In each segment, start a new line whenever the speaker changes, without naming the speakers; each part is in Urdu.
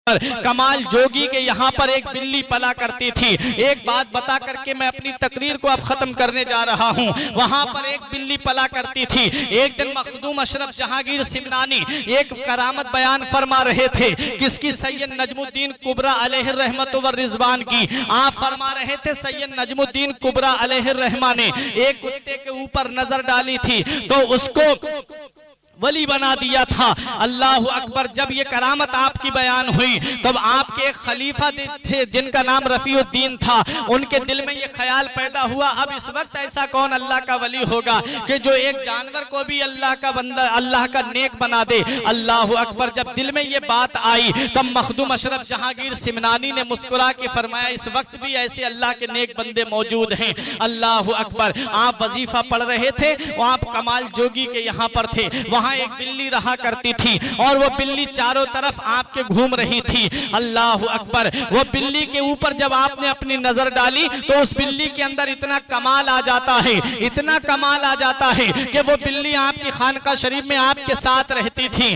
کمال جوگی کے یہاں پر ایک بلی پلا کرتی تھی۔ ایک بات بتا کر کے میں اپنی تقریر کو اب ختم کرنے جا رہا ہوں۔ وہاں پر ایک بلی پلا کرتی تھی۔ ایک دن مخدوم اشرف جہانگیر سمنانی ایک کرامت بیان فرما رہے تھے، کس کی؟ سید نجم الدین کبریٰ علیہ الرحمت والرضوان کی۔ آپ فرما رہے تھے سید نجم الدین کبریٰ علیہ الرحمہ نے ایک کتے کے اوپر نظر ڈالی تھی تو اس کو ولی بنا دیا تھا۔ اللہ اکبر۔ جب یہ کرامت آپ کی بیان ہوئی تب آپ کے ایک خلیفہ تھے جن کا نام رفیع الدین تھا، ان کے دل میں یہ خیال پیدا ہوا، اب اس وقت ایسا کون اللہ کا ولی ہوگا کہ جو ایک جانور کو بھی اللہ کا بندہ، اللہ کا نیک بنا دے۔ اللہ اکبر۔ جب دل میں یہ بات آئی تب مخدوم اشرف جہانگیر سمنانی نے مسکرا کے فرمایا اس وقت بھی ایسے اللہ کے نیک بندے موجود ہیں۔ اللہ اکبر۔ آپ وظیفہ پڑھ رہے تھے، آپ کمال جوگی کے یہاں پر تھے، وہاں ایک بلی رہا کرتی تھی اور وہ بلی چاروں طرف آپ کے گھوم رہی تھی۔ اللہ اکبر۔ وہ بلی کے اوپر جب آپ نے اپنی نظر ڈالی تو اس بلی کے اندر اتنا کمال آ جاتا ہے، اتنا کمال آ جاتا ہے کہ وہ بلی آپ کی خانقاہ شریف میں آپ کے ساتھ رہتی تھی۔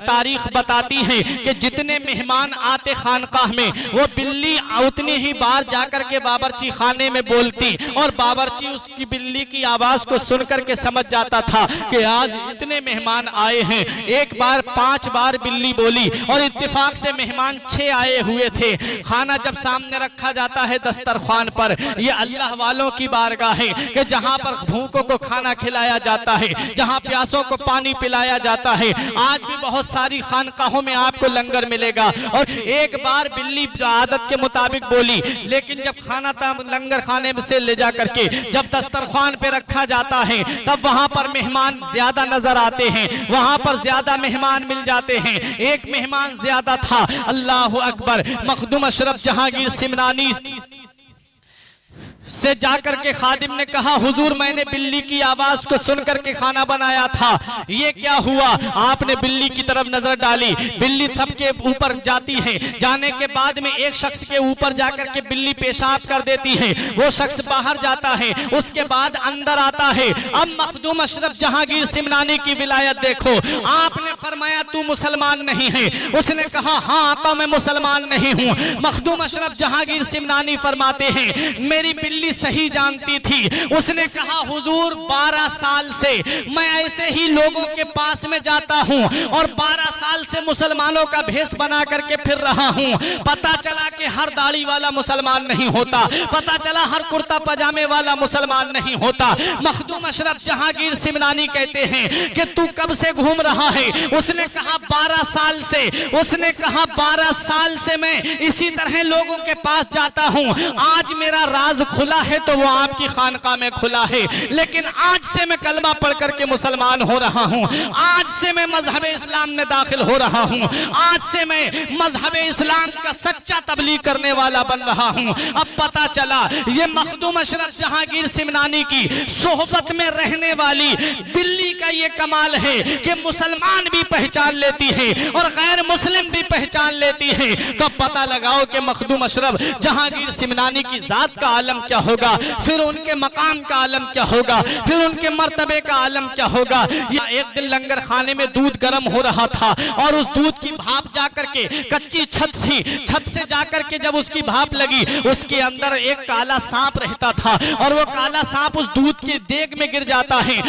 تاریخ بتاتی ہے کہ جتنے مہمان آتے خانقاہ میں وہ بلی اتنی ہی بار جا کر کے باورچی خانے میں بولتی اور باورچی اس کی بلی کی آواز کو سن کر کے سمجھ جاتا تھا کہ آج اتنے مہمان آئے ہیں۔ ایک بار 5 بار بلی بولی اور اتفاق سے مہمان 6 آئے ہوئے تھے۔ کھانا جب سامنے رکھا جاتا ہے دسترخوان پر، یہ اللہ والوں کی بارگاہ ہے کہ جہاں پر بھوکوں کو کھانا کھلایا جاتا ہے، جہاں پیاسوں کو پانی پلایا جاتا ہے۔ آج بھی بہت ساری خانقاہوں میں آپ کو لنگر ملے گا اور ایک بار بلی عادت کے مطابق بولی، لیکن جب کھانا لنگر خانے میں سے لے جا کر کے جب دسترخوان پہ رکھا جاتا ہے تب وہاں پر مہمان زیادہ نظر آتے ہیں، وہاں پر زیادہ مہمان مل جاتے ہیں۔ ایک مہمان زیادہ تھا۔ اللہ اکبر۔ مخدوم اشرف جہانگیر سمنانی سے جا کر کے خادم نے کہا حضور میں نے بلی کی آواز کو سن کر کے کھانا بنایا تھا، یہ کیا ہوا؟ آپ نے بلی کی طرف نظر ڈالی، بلی سب کے اوپر جاتی ہے، جانے کے بعد میں ایک شخص کے اوپر جا کر کے بلی پیشاب کر دیتی ہے، وہ شخص باہر جاتا ہے، اس کے بعد اندر آتا ہے۔ اب مخدوم اشرف جہانگیر سمنانی کی ولایت دیکھو۔ آپ نے فرمایا تو مسلمان نہیں ہے؟ اس نے کہا ہاں آقا میں مسلمان نہیں ہوں۔ مخدوم اشرف جہانگیر سمنانی فرماتے ہیں میری بلی صحیح جانتی تھی۔ اس نے کہا حضور 12 سال سے میں ایسے ہی لوگوں کے پاس میں جاتا ہوں اور 12 سال سے مسلمانوں کا بھیس بنا کر کے پھر رہا ہوں۔ پتا چلا کہ ہر داڑھی والا مسلمان نہیں ہوتا، پتا چلا ہر کرتا پجامے والا مسلمان نہیں ہوتا۔ مخدوم اشرف جہانگیر سمنانی کہتے ہیں کہ تو کب سے گھوم رہا ہے؟ اس نے کہا 12 سال سے۔ اس نے کہا 12 سال سے میں اسی طرح لوگوں کے پاس جاتا ہوں، آج میرا راز کھلا ہے تو وہ آپ کی خانقاہ میں کھلا ہے، لیکن آج سے میں کلمہ پڑھ کر کے مسلمان ہو رہا ہوں، آج سے میں مذہب اسلام میں داخل ہو رہا ہوں، آج سے میں مذہب اسلام کا سچا تبلیغ کرنے والا بن رہا ہوں۔ اب پتا چلا یہ مخدوم اشرف جہانگیر سمنانی کی صحبت میں رہنے والی بلی کا یہ کمال ہے کہ مسلمان بھی پہچان لیتی ہے اور غیر مسلم بھی پہچان لیتی ہے۔ تو پتا لگاؤ کہ مخدوم اشرف جہانگیر سمنانی کی ذات کا عالم کیا ہوگا، پھر ان کے مقام کا عالم کیا ہوگا، پھر ان کے مرتبے کا عالم کیا ہوگا۔ ایک دن لنگر خانے میں دودھ گرم ہو رہا تھا اور اس دودھ کی بھاپ جا کر کے کچی چھت تھی، چھت سے جا کر کے جب اس کی بھاپ لگی اس کے اندر ایک کالا سانپ رہتا تھا اور وہ کالا سانپ اس دودھ کے دیگ میں گر جاتا ہے۔